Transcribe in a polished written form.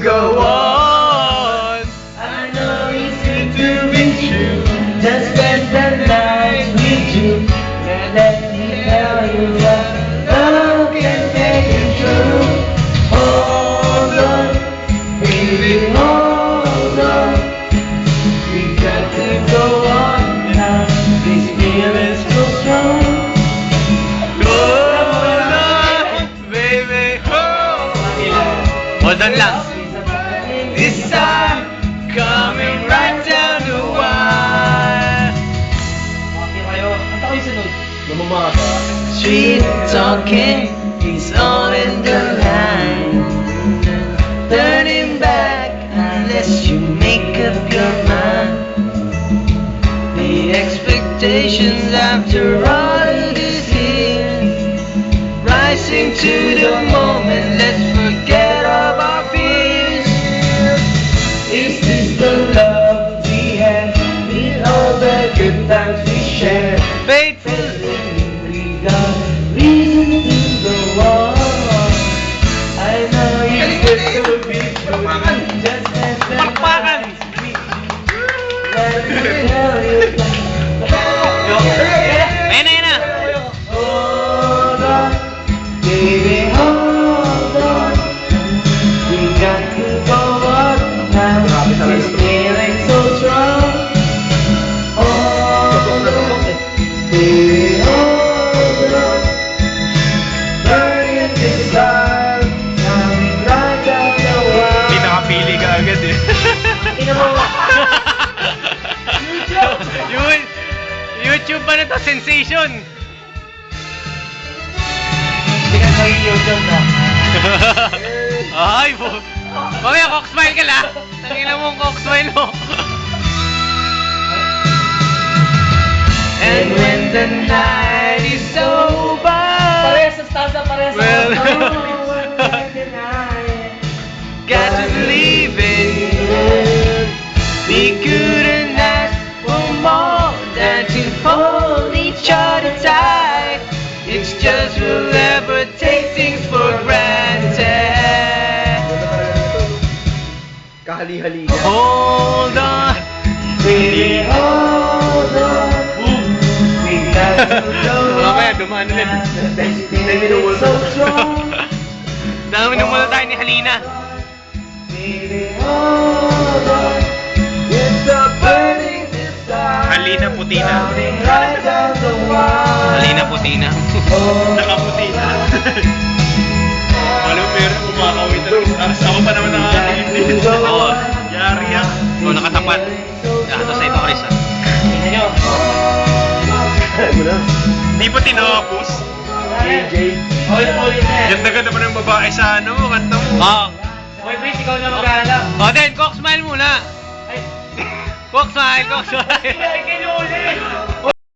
go on. I know it's good to be true. Just spend the night with you. And let me tell you that love can make it true. Hold on, baby, hold on. We got to go on now. This feeling's so strong. Hold on, baby, hold on. Hold on lang. This time, coming right down the wire. Okay kayo. Kanta kayo sunod. Street talking is all in the line. Turning back unless you make up your mind. The expectations after all this years, rising to the moment, let's forget all our fears. Is this the love we had with all the good times we shared? Faithfully we got reason to go on. I know it's good to be true. Just as the Pakpakan! let me tell you Ayun na, ayun na. hold on, baby, hold on. We got to go on now. This feeling so strong. Hold on, baby, hold on. Burning desire, coming right down the wire. Hindi nakapili ka agad eh. YouTube ba na to? Sensation! Hindi ka maging YouTube na. Ay, po. Mamaya, cock smile ka la. Tangina mo ang cock smile mo. And when the night is over, Parehas sa stanza, parehas sa Well, got to believe it. We couldn't ask for more than to hold each other tight. It's just we'll never take things for granted. Kahali-hali ka. Hold on, baby, hold on. We got to go Mamaya, on. dumaan ulit. It's so strong. Dami nung muna tayo ni Halina. Baby, hold on. It's a burning desire. Halina puti na. Coming right down the wire. Halina puti na. Oh, Nakaputi na. Alam mo, meron kumakawin talaga. Ako pa naman nakakawin. Oo. Yari yan. Ikaw nakatapat. Ito sa ito, Chris. Tingnan nyo. Ano na? Di pa tinapos. JJ. Ulit na yan. Ganda-ganda pa ng babae sa ano mo, kanta mo. Oo. Boy, Prince, ikaw na mag-aalap. O, then, cock smile muna. Ay, Cock smile, cock smile. hindi na, ikinulit.